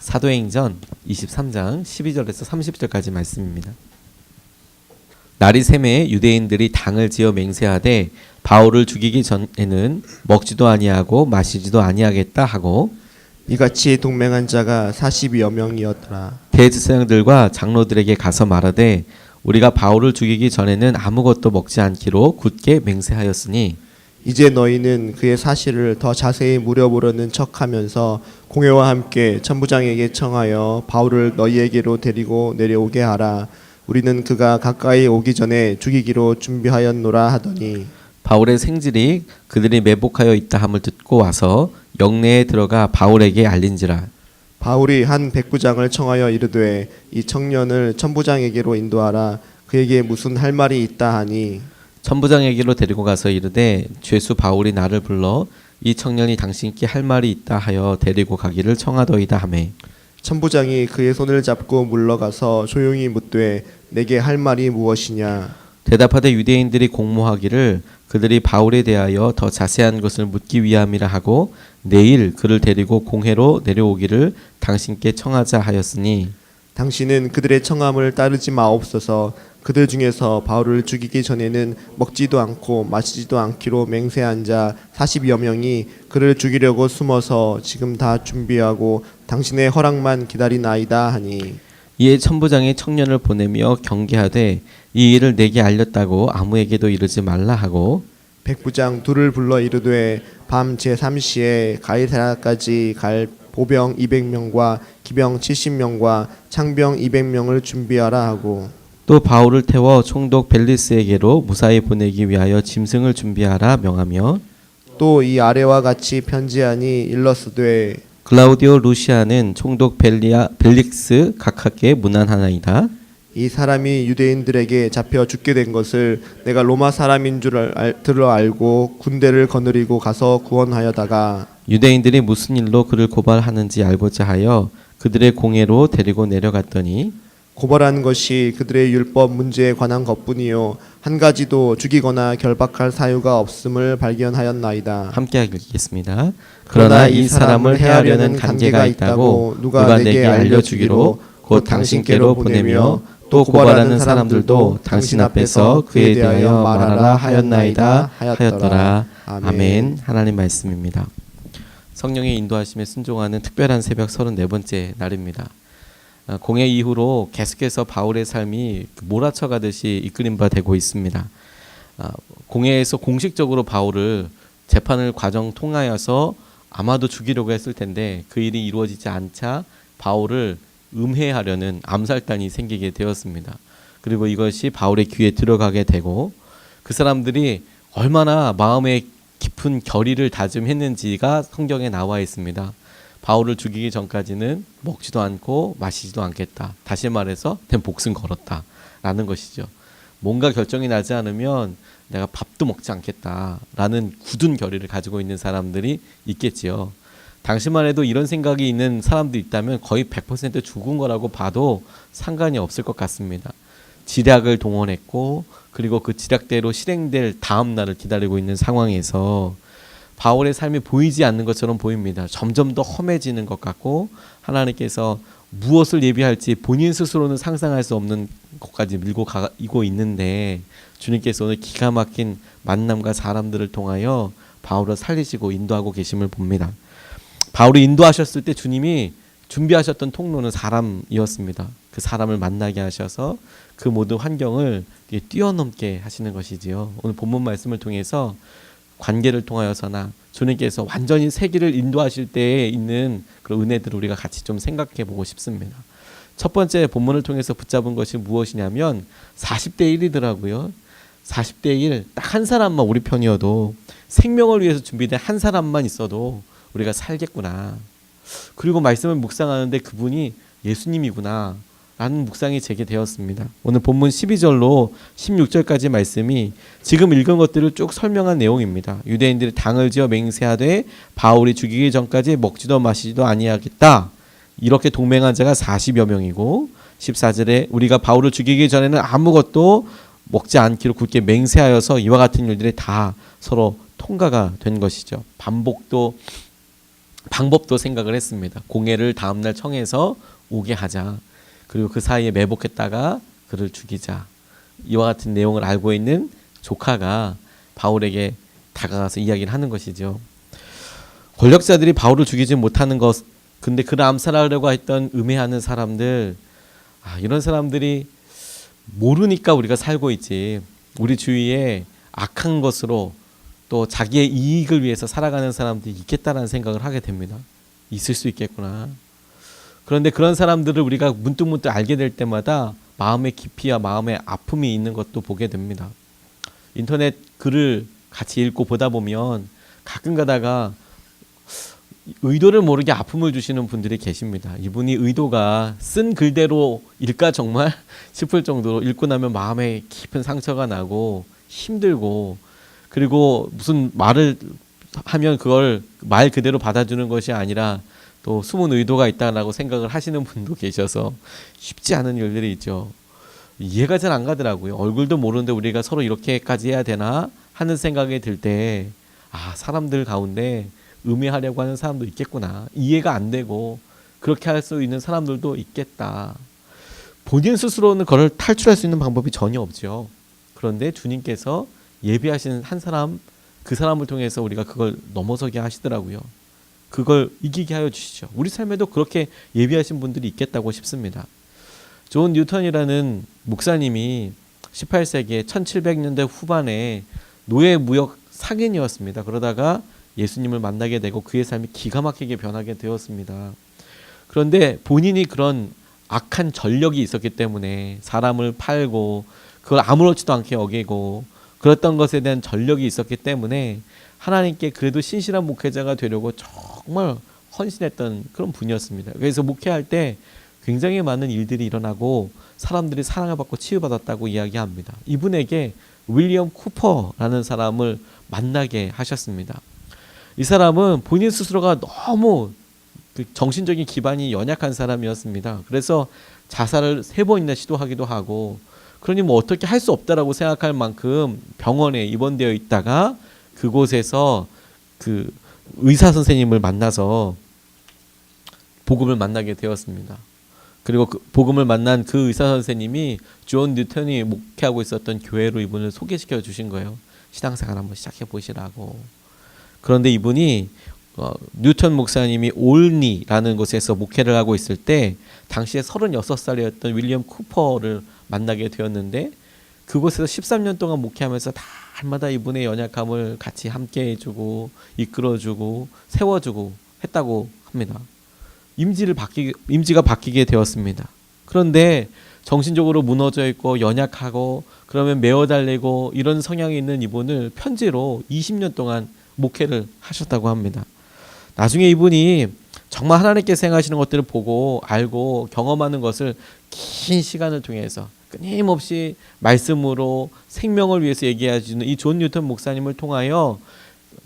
사도행전 23장 12절에서 30절까지 말씀입니다. 날이 새매 유대인들이 당을 지어 맹세하되 바울을 죽이기 전에는 먹지도 아니하고 마시지도 아니하겠다 하고 이같이 동맹한 자가 40여 명이었더라. 대제사장들과 장로들에게 가서 말하되 우리가 바울을 죽이기 전에는 아무것도 먹지 않기로 굳게 맹세하였으니 이제 너희는 그의 사실을 더 자세히 물어보려는 척하면서 공회와 함께 천부장에게 청하여 바울을 너희에게로 데리고 내려오게 하라. 우리는 그가 가까이 오기 전에 죽이기로 준비하였노라 하더니 바울의 생질이 그들이 매복하여 있다 함을 듣고 와서 영내에 들어가 바울에게 알린지라. 바울이 한 백부장을 청하여 이르되 이 청년을 천부장에게로 인도하라. 그에게 무슨 할 말이 있다 하니 천부장에게로 데리고 가서 이르되 죄수 바울이 나를 불러 이 청년이 당신께 할 말이 있다 하여 데리고 가기를 청하더이다 하매 천부장이 그의 손을 잡고 물러가서 조용히 묻되 내게 할 말이 무엇이냐. 대답하되 유대인들이 공모하기를 그들이 바울에 대하여 더 자세한 것을 묻기 위함이라 하고 내일 그를 데리고 공회로 내려오기를 당신께 청하자 하였으니 당신은 그들의 청함을 따르지 마옵소서. 그들 중에서 바울을 죽이기 전에는 먹지도 않고 마시지도 않기로 맹세한 자 40여 명이 그를 죽이려고 숨어서 지금 다 준비하고 당신의 허락만 기다리나이다 하니 이에 천부장이 청년을 보내며 경계하되 이 일을 내게 알렸다고 아무에게도 이르지 말라 하고 백부장 둘을 불러 이르되 밤 제3시에 가이사랴까지 갈 보병 200명과 기병 70명과 창병 200명을 준비하라 하고 또 바울을 태워 총독 벨리스에게로 무사히 보내기 위하여 짐승을 준비하라 명하며 또 이 아래와 같이 편지하니 일러스되 글라우디오 루시아는 총독 벨릭스 각하께 문안하나이다. 이 사람이 유대인들에게 잡혀 죽게 된 것을 내가 로마 사람인 줄 들어 알고 군대를 거느리고 가서 구원하여다가 유대인들이 무슨 일로 그를 고발하는지 알고자 하여 그들의 공회로 데리고 내려갔더니 고발한 것이 그들의 율법 문제에 관한 것뿐이요 한 가지도 죽이거나 결박할 사유가 없음을 발견하였나이다. 함께 읽겠습니다. 그러나 이 사람을 해하려는 관계가 있다고 누가 내게 알려주기로 곧 당신께로 보내며 또 고발하는 사람들도 당신 앞에서 그에 대하여 말하라 하였나이다 하였더라. 아멘. 하나님 말씀입니다. 성령의 인도하심에 순종하는 특별한 새벽 34번째 날입니다. 공회 이후로 계속해서 바울의 삶이 몰아쳐 가듯이 이끌림 바 되고 있습니다. 공회에서 공식적으로 바울을 재판을 과정 통하여서 아마도 죽이려고 했을 텐데 그 일이 이루어지지 않자 바울을 음해하려는 암살단이 생기게 되었습니다. 그리고 이것이 바울의 귀에 들어가게 되고 그 사람들이 얼마나 마음의 깊은 결의를 다짐했는지가 성경에 나와 있습니다. 바울을 죽이기 전까지는 먹지도 않고 마시지도 않겠다. 다시 말해서 된 복승 걸었다 라는 것이죠. 뭔가 결정이 나지 않으면 내가 밥도 먹지 않겠다 라는 굳은 결의를 가지고 있는 사람들이 있겠지요. 당시만 해도 이런 생각이 있는 사람들이 있다면 거의 100% 죽은 거라고 봐도 상관이 없을 것 같습니다. 지략을 동원했고 그리고 그 지략대로 실행될 다음 날을 기다리고 있는 상황에서 바울의 삶이 보이지 않는 것처럼 보입니다. 점점 더 험해지는 것 같고 하나님께서 무엇을 예비할지 본인 스스로는 상상할 수 없는 것까지 밀고 가고 있는데 주님께서 오늘 기가 막힌 만남과 사람들을 통하여 바울을 살리시고 인도하고 계심을 봅니다. 바울이 인도하셨을 때 주님이 준비하셨던 통로는 사람이었습니다. 그 사람을 만나게 하셔서 그 모든 환경을 뛰어넘게 하시는 것이지요. 오늘 본문 말씀을 통해서 관계를 통하여서나 주님께서 완전히 세계를 인도하실 때에 있는 그런 은혜들을 우리가 같이 좀 생각해 보고 싶습니다. 첫 번째 본문을 통해서 붙잡은 것이 무엇이냐면 40대 1이더라고요. 40대 1, 딱 한 사람만 우리 편이어도 생명을 위해서 준비된 한 사람만 있어도 우리가 살겠구나. 그리고 말씀을 묵상하는데 그분이 예수님이구나 라는 묵상이 제게 되었습니다. 오늘 본문 12절로 16절까지 말씀이 지금 읽은 것들을 쭉 설명한 내용입니다. 유대인들이 당을 지어 맹세하되 바울이 죽이기 전까지 먹지도 마시지도 아니하겠다. 이렇게 동맹한 자가 40여 명이고 14절에 우리가 바울을 죽이기 전에는 아무것도 먹지 않기로 굳게 맹세하여서 이와 같은 일들이 다 서로 통과가 된 것이죠. 반복도 방법도 생각을 했습니다. 공회를 다음날 청해서 오게 하자. 그리고 그 사이에 매복했다가 그를 죽이자. 이와 같은 내용을 알고 있는 조카가 바울에게 다가가서 이야기를 하는 것이죠. 권력자들이 바울을 죽이지 못하는 것, 근데 그를 암살하려고 했던 음해하는 사람들, 이런 사람들이 모르니까 우리가 살고 있지. 우리 주위에 악한 것으로 또 자기의 이익을 위해서 살아가는 사람들이 있겠다라는 생각을 하게 됩니다. 있을 수 있겠구나. 그런데 그런 사람들을 우리가 문득문득 알게 될 때마다 마음의 깊이와 마음의 아픔이 있는 것도 보게 됩니다. 인터넷 글을 같이 읽고 보다 보면 가끔 가다가 의도를 모르게 아픔을 주시는 분들이 계십니다. 이분이 의도가 쓴 글대로일까 정말 싶을 정도로 읽고 나면 마음에 깊은 상처가 나고 힘들고, 그리고 무슨 말을 하면 그걸 말 그대로 받아주는 것이 아니라 또 숨은 의도가 있다라고 생각을 하시는 분도 계셔서 쉽지 않은 일들이 있죠. 이해가 잘 안 가더라고요. 얼굴도 모르는데 우리가 서로 이렇게까지 해야 되나 하는 생각이 들 때, 사람들 가운데 음해하려고 하는 사람도 있겠구나. 이해가 안 되고 그렇게 할 수 있는 사람들도 있겠다. 본인 스스로는 그걸 탈출할 수 있는 방법이 전혀 없죠. 그런데 주님께서 예비하신 한 사람, 그 사람을 통해서 우리가 그걸 넘어서게 하시더라고요. 그걸 이기게 하여 주시죠. 우리 삶에도 그렇게 예비하신 분들이 있겠다고 싶습니다. 존 뉴턴이라는 목사님이 18세기에 1700년대 후반에 노예 무역 상인이었습니다. 그러다가 예수님을 만나게 되고 그의 삶이 기가 막히게 변하게 되었습니다. 그런데 본인이 그런 악한 전력이 있었기 때문에 사람을 팔고 그걸 아무렇지도 않게 여기고 그랬던 것에 대한 전력이 있었기 때문에 하나님께 그래도 신실한 목회자가 되려고 정말 헌신했던 그런 분이었습니다. 그래서 목회할 때 굉장히 많은 일들이 일어나고 사람들이 사랑을 받고 치유받았다고 이야기합니다. 이분에게 윌리엄 쿠퍼라는 사람을 만나게 하셨습니다. 이 사람은 본인 스스로가 너무 정신적인 기반이 연약한 사람이었습니다. 그래서 자살을 3번이나 시도하기도 하고, 그러니 뭐 어떻게 할 수 없다라고 생각할 만큼 병원에 입원되어 있다가 그곳에서 그 의사 선생님을 만나서 복음을 만나게 되었습니다. 그리고 그 복음을 만난 그 의사 선생님이 존 뉴턴이 목회하고 있었던 교회로 이분을 소개시켜 주신 거예요. 신앙생활 한번 시작해 보시라고. 그런데 이분이 뉴턴 목사님이 올니라는 곳에서 목회를 하고 있을 때 당시에 36살이었던 윌리엄 쿠퍼를 만나게 되었는데, 그곳에서 13년 동안 목회하면서 달마다 이분의 연약함을 같이 함께 해주고 이끌어주고 세워주고 했다고 합니다. 임지가 바뀌게 되었습니다. 그런데 정신적으로 무너져 있고 연약하고 그러면 메어달리고 이런 성향이 있는 이분을 편지로 20년 동안 목회를 하셨다고 합니다. 나중에 이분이 정말 하나님께서 행하시는 것들을 보고 알고 경험하는 것을 긴 시간을 통해서 끊임없이 말씀으로 생명을 위해서 얘기해주는 이 존 뉴턴 목사님을 통하여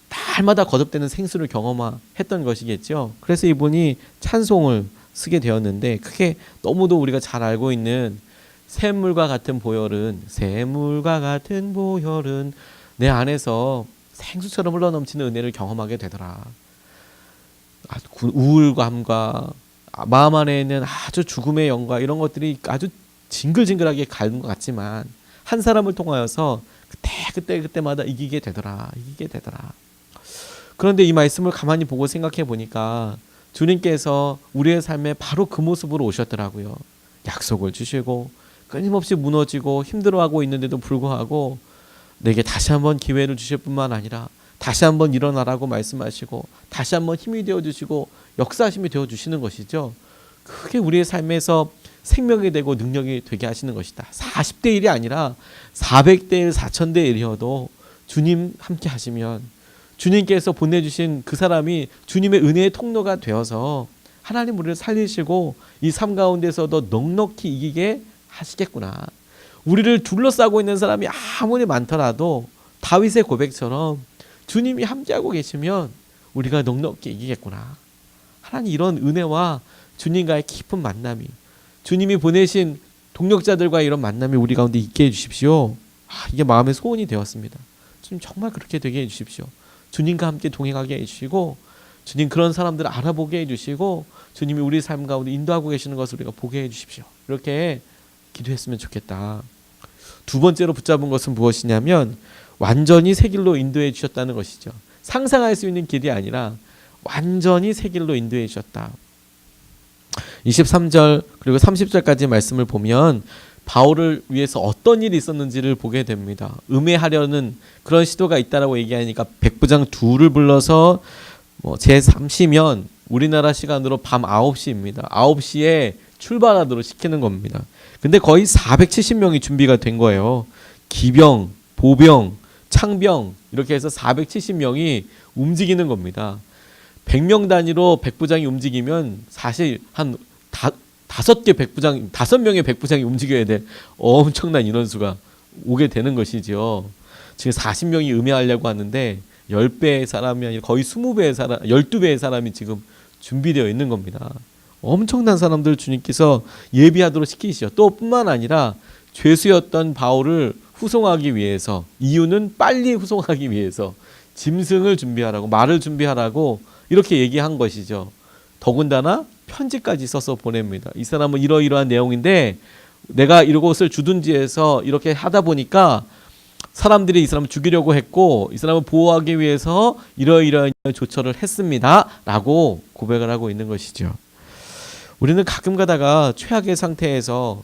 날마다 거듭되는 생수를 경험했던 것이겠죠. 그래서 이분이 찬송을 쓰게 되었는데, 그게 너무도 우리가 잘 알고 있는 샘물과 같은 보혈은 내 안에서 생수처럼 흘러넘치는 은혜를 경험하게 되더라. 우울감과 마음 안에 있는 아주 죽음의 영과 이런 것들이 아주 징글징글하게 가는 것 같지만 한 사람을 통하여서 그때마다 이기게 되더라. 그런데 이 말씀을 가만히 보고 생각해 보니까 주님께서 우리의 삶에 바로 그 모습으로 오셨더라고요. 약속을 주시고 끊임없이 무너지고 힘들어하고 있는데도 불구하고 내게 다시 한번 기회를 주실 뿐만 아니라 다시 한번 일어나라고 말씀하시고 다시 한번 힘이 되어주시고 역사하심이 되어주시는 것이죠. 그게 우리의 삶에서 생명이 되고 능력이 되게 하시는 것이다. 40대 1이 아니라 400대 1, 4000대 1이어도 주님 함께 하시면 주님께서 보내주신 그 사람이 주님의 은혜의 통로가 되어서 하나님 우리를 살리시고 이 삶 가운데서도 넉넉히 이기게 하시겠구나. 우리를 둘러싸고 있는 사람이 아무리 많더라도 다윗의 고백처럼 주님이 함께하고 계시면 우리가 넉넉히 이기겠구나. 하나님 이런 은혜와 주님과의 깊은 만남이, 주님이 보내신 동력자들과의 이런 만남이 우리 가운데 있게 해주십시오. 이게 마음의 소원이 되었습니다. 주님 정말 그렇게 되게 해주십시오. 주님과 함께 동행하게 해주시고 주님 그런 사람들을 알아보게 해주시고 주님이 우리 삶 가운데 인도하고 계시는 것을 우리가 보게 해주십시오. 이렇게 기도했으면 좋겠다. 두 번째로 붙잡은 것은 무엇이냐면 완전히 새 길로 인도해 주셨다는 것이죠. 상상할 수 있는 길이 아니라 완전히 새 길로 인도해 주셨다. 23절 그리고 30절까지 말씀을 보면 바울을 위해서 어떤 일이 있었는지를 보게 됩니다. 음해하려는 그런 시도가 있다라고 얘기하니까 백부장 둘을 불러서 제3시면 우리나라 시간으로 밤 9시입니다. 9시에 출발하도록 시키는 겁니다. 근데 거의 470명이 준비가 된 거예요. 기병, 보병, 창병 이렇게 해서 470명이 움직이는 겁니다. 100명 단위로 백부장이 움직이면 사실 한 5명의 백부장이 움직여야 될 엄청난 인원수가 오게 되는 것이죠. 지금 40명이 음해하려고 하는데 10배의 사람이 아니라 거의 20배의 사람, 12배의 사람이 지금 준비되어 있는 겁니다. 엄청난 사람들 주님께서 예비하도록 시키시죠. 또 뿐만 아니라 죄수였던 바울을 후송하기 위해서, 이유는 빨리 후송하기 위해서 짐승을 준비하라고, 말을 준비하라고 이렇게 얘기한 것이죠. 더군다나 편지까지 써서 보냅니다. 이 사람은 이러이러한 내용인데 내가 이것을 주둔지에서 이렇게 하다 보니까 사람들이 이 사람을 죽이려고 했고 이 사람을 보호하기 위해서 이러이러한 조처를 했습니다 라고 고백을 하고 있는 것이죠. 우리는 가끔 가다가 최악의 상태에서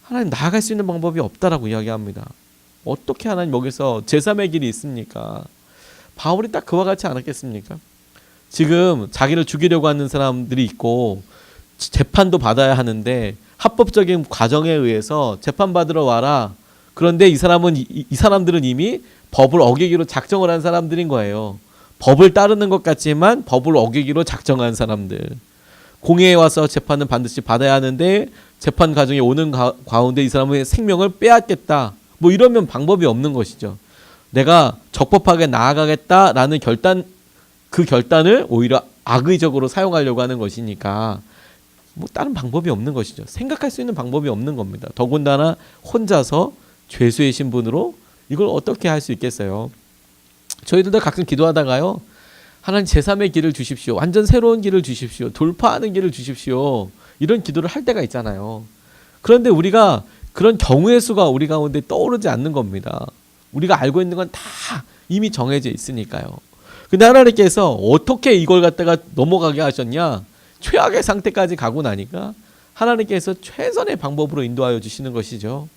하나님 나아갈 수 있는 방법이 없다라고 이야기합니다. 어떻게 하나님 여기서 제3의 길이 있습니까? 바울이 딱 그와 같지 않았겠습니까? 지금 자기를 죽이려고 하는 사람들이 있고 재판도 받아야 하는데 합법적인 과정에 의해서 재판받으러 와라. 그런데 이 사람들은 이미 법을 어기기로 작정을 한 사람들인 거예요. 법을 따르는 것 같지만 법을 어기기로 작정한 사람들. 공회에 와서 재판은 반드시 받아야 하는데 재판 과정에 오는 가운데 이 사람의 생명을 빼앗겠다. 뭐 이러면 방법이 없는 것이죠. 내가 적법하게 나아가겠다라는 그 결단을 오히려 악의적으로 사용하려고 하는 것이니까 뭐 다른 방법이 없는 것이죠. 생각할 수 있는 방법이 없는 겁니다. 더군다나 혼자서 죄수의 신분으로 이걸 어떻게 할 수 있겠어요? 저희들도 가끔 기도하다가요. 하나님 제3의 길을 주십시오. 완전 새로운 길을 주십시오. 돌파하는 길을 주십시오. 이런 기도를 할 때가 있잖아요. 그런데 우리가 그런 경우의 수가 우리 가운데 떠오르지 않는 겁니다. 우리가 알고 있는 건 다 이미 정해져 있으니까요. 근데 하나님께서 어떻게 이걸 갖다가 넘어가게 하셨냐? 최악의 상태까지 가고 나니까 하나님께서 최선의 방법으로 인도하여 주시는 것이죠.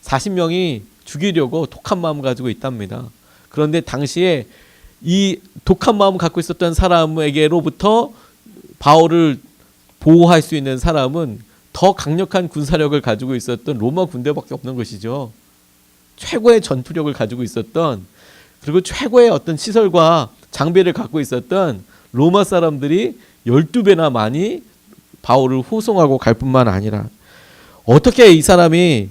40명이 죽이려고 독한 마음 가지고 있답니다. 그런데 당시에 이 독한 마음 갖고 있었던 사람에게로부터 바울을 보호할 수 있는 사람은 더 강력한 군사력을 가지고 있었던 로마 군대밖에 없는 것이죠. 최고의 전투력을 가지고 있었던, 그리고 최고의 어떤 시설과 장비를 갖고 있었던 로마 사람들이 12배나 많이 바울을 호송하고 갈 뿐만 아니라 어떻게 이 사람이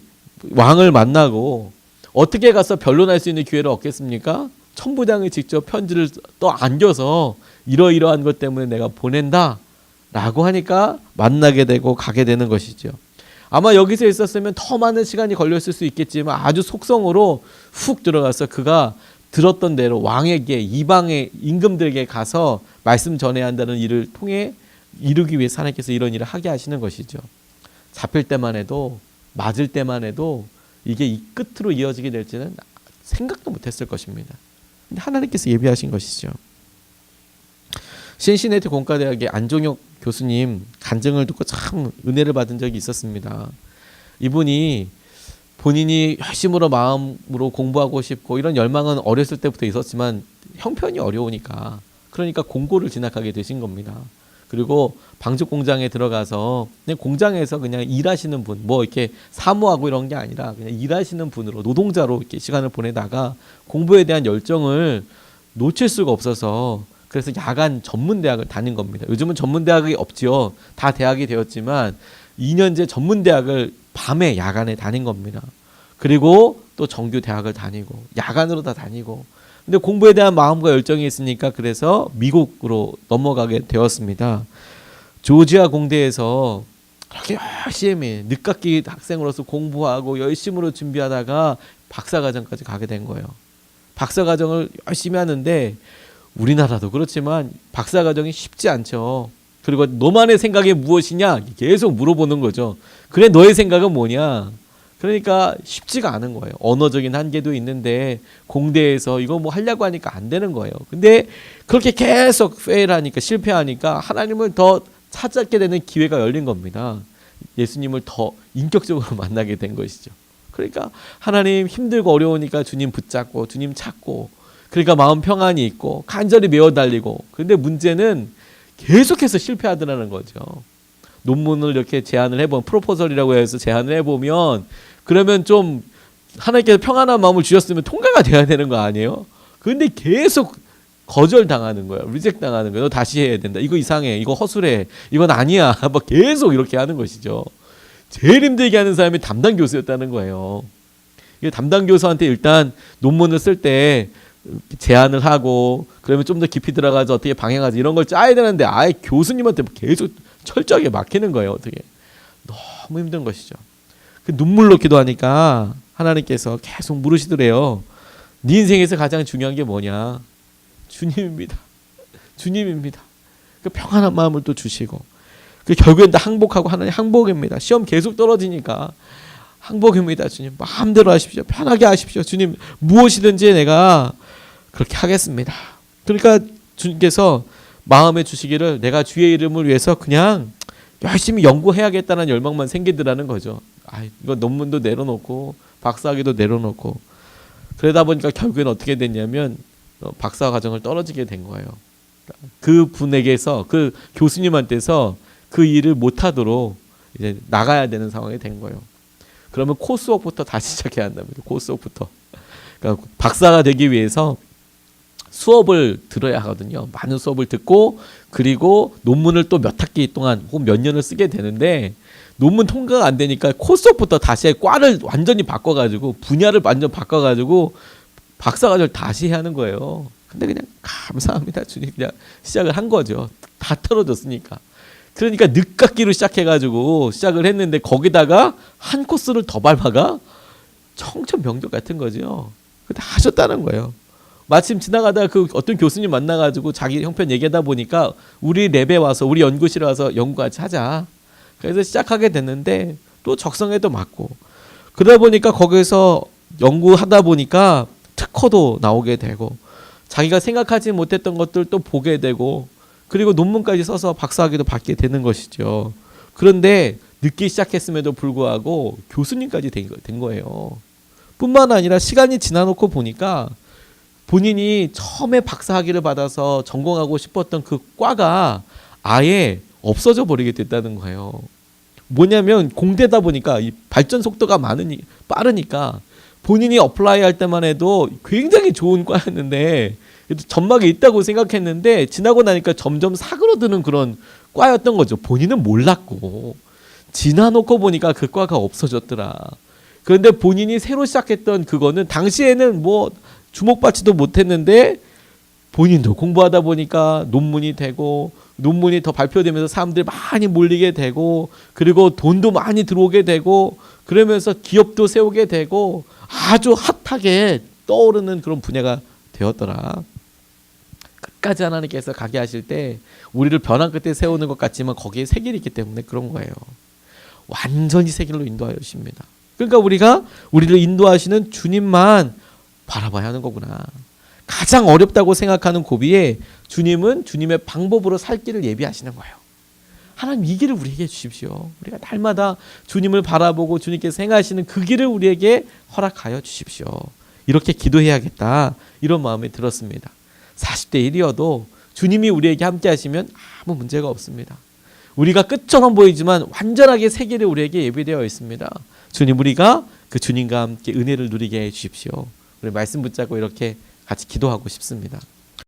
왕을 만나고 어떻게 가서 변론할 수 있는 기회를 얻겠습니까? 천부장이 직접 편지를 또 안겨서 이러이러한 것 때문에 내가 보낸다 라고 하니까 만나게 되고 가게 되는 것이죠. 아마 여기서 있었으면 더 많은 시간이 걸렸을 수 있겠지만 아주 속성으로 훅 들어가서 그가 들었던 대로 왕에게, 이방의 임금들에게 가서 말씀 전해야 한다는 일을 통해 이루기 위해 하나님께서 이런 일을 하게 하시는 것이죠. 잡힐 때만 해도, 맞을 때만 해도 이게 이 끝으로 이어지게 될지는 생각도 못했을 것입니다. 근데 하나님께서 예비하신 것이죠. 신시내티 공과대학의 안종혁 교수님 간증을 듣고 참 은혜를 받은 적이 있었습니다. 이분이 본인이 열심으로 마음으로 공부하고 싶고 이런 열망은 어렸을 때부터 있었지만 형편이 어려우니까, 그러니까 공고를 진학하게 되신 겁니다. 그리고 방죽 공장에 들어가서 그냥 공장에서 그냥 일하시는 분, 뭐 이렇게 사무하고 이런 게 아니라 그냥 일하시는 분으로, 노동자로 이렇게 시간을 보내다가 공부에 대한 열정을 놓칠 수가 없어서 그래서 야간 전문대학을 다닌 겁니다. 요즘은 전문대학이 없지요. 다 대학이 되었지만 2년제 전문대학을 밤에 야간에 다닌 겁니다. 그리고 또 정규 대학을 다니고 야간으로 다 다니고, 근데 공부에 대한 마음과 열정이 있으니까 그래서 미국으로 넘어가게 되었습니다. 조지아 공대에서 그렇게 열심히 늦깎이 학생으로서 공부하고 열심으로 준비하다가 박사과정까지 가게 된 거예요. 박사과정을 열심히 하는데 우리나라도 그렇지만 박사과정이 쉽지 않죠. 그리고 너만의 생각이 무엇이냐 계속 물어보는 거죠. 그래 너의 생각은 뭐냐. 그러니까 쉽지가 않은 거예요. 언어적인 한계도 있는데 공대에서 이거 뭐 하려고 하니까 안 되는 거예요. 근데 그렇게 계속 페일하니까 실패하니까 하나님을 더 찾게 되는 기회가 열린 겁니다. 예수님을 더 인격적으로 만나게 된 것이죠. 그러니까 하나님 힘들고 어려우니까 주님 붙잡고 주님 찾고 그러니까 마음 평안이 있고 간절히 메어 달리고 근데 문제는 계속해서 실패하더라는 거죠. 논문을 이렇게 제안을 해보면 프로포설이라고 해서 제안을 해보면 그러면 좀 하나님께서 평안한 마음을 주셨으면 통과가 돼야 되는 거 아니에요? 근데 계속 거절당하는 거예요. 리젝트 당하는 거예요. 너 다시 해야 된다. 이거 이상해. 이거 허술해. 이건 아니야. 막 계속 이렇게 하는 것이죠. 제일 힘들게 하는 사람이 담당 교수였다는 거예요. 담당 교수한테 일단 논문을 쓸 때 제안을 하고 그러면 좀 더 깊이 들어가서 어떻게 방향하지 이런 걸 짜야 되는데 아예 교수님한테 계속 철저하게 막히는 거예요. 어떻게 너무 힘든 것이죠. 그 눈물로 기도하니까 하나님께서 계속 물으시더래요. 네 인생에서 가장 중요한 게 뭐냐? 주님입니다. 주님입니다. 그 평안한 마음을 또 주시고 그 결국엔 다 항복하고 하나님 항복입니다. 시험 계속 떨어지니까 항복입니다. 주님 마음대로 하십시오. 편하게 하십시오. 주님 무엇이든지 내가 그렇게 하겠습니다. 그러니까 주님께서 마음에 주시기를 내가 주의 이름을 위해서 그냥 열심히 연구해야겠다는 열망만 생기더라는 거죠. 이거 논문도 내려놓고 박사학위도 내려놓고 그러다 보니까 결국엔 어떻게 됐냐면 박사 과정을 떨어지게 된 거예요. 그 분에게서 그 교수님한테서 그 일을 못하도록 이제 나가야 되는 상황이 된 거예요. 그러면 코스웍부터 다시 시작해야 한답니다. 코스웍부터. 그러니까 박사가 되기 위해서 수업을 들어야 하거든요. 많은 수업을 듣고 그리고 논문을 또 몇 학기 동안 혹은 몇 년을 쓰게 되는데 논문 통과가 안 되니까 코스웍부터 다시 과를 완전히 바꿔가지고 분야를 완전 바꿔가지고 박사과정을 다시 해야 하는 거예요. 근데 그냥 감사합니다 주님 그냥 시작을 한 거죠. 다 떨어졌으니까. 그러니까 늦깎이로 시작해가지고 시작을 했는데 거기다가 한 코스를 더 밟아가 청천벽력 같은 거죠. 근데 하셨다는 거예요. 마침 지나가다가 그 어떤 교수님 만나가지고 자기 형편 얘기하다 보니까 우리 랩에 와서 우리 연구실에 와서 연구 같이 하자. 그래서 시작하게 됐는데 또 적성에도 맞고 그러다 보니까 거기서 연구하다 보니까 특허도 나오게 되고 자기가 생각하지 못했던 것들 또 보게 되고 그리고 논문까지 써서 박사학위도 받게 되는 것이죠. 그런데 늦게 시작했음에도 불구하고 교수님까지 된 거예요. 뿐만 아니라 시간이 지나놓고 보니까 본인이 처음에 박사학위를 받아서 전공하고 싶었던 그 과가 아예 없어져 버리게 됐다는 거예요. 뭐냐면 공대다 보니까 이 발전 속도가 빠르니까 본인이 어플라이 할 때만 해도 굉장히 좋은 과였는데 전막에 있다고 생각했는데 지나고 나니까 점점 사그러드는 그런 과였던 거죠. 본인은 몰랐고 지나놓고 보니까 그 과가 없어졌더라. 그런데 본인이 새로 시작했던 그거는 당시에는 뭐 주목받지도 못했는데 본인도 공부하다 보니까 논문이 되고 논문이 더 발표되면서 사람들이 많이 몰리게 되고 그리고 돈도 많이 들어오게 되고 그러면서 기업도 세우게 되고 아주 핫하게 떠오르는 그런 분야가 되었더라. 끝까지 하나님께서 가게 하실 때 우리를 벼랑 끝에 세우는 것 같지만 거기에 새 길이 있기 때문에 그런 거예요. 완전히 새 길로 인도하여 주십니다. 그러니까 우리가 우리를 인도하시는 주님만 바라봐야 하는 거구나. 가장 어렵다고 생각하는 고비에 주님은 주님의 방법으로 살 길을 예비하시는 거예요. 하나님 이 길을 우리에게 주십시오. 우리가 날마다 주님을 바라보고 주님께서 행하시는 그 길을 우리에게 허락하여 주십시오. 이렇게 기도해야겠다. 이런 마음이 들었습니다. 40대 1이어도 주님이 우리에게 함께 하시면 아무 문제가 없습니다. 우리가 끝처럼 보이지만 완전하게 새 길이 우리에게 예비되어 있습니다. 주님 우리가 그 주님과 함께 은혜를 누리게 해 주십시오. 우리 말씀 붙잡고 이렇게 같이 기도하고 싶습니다.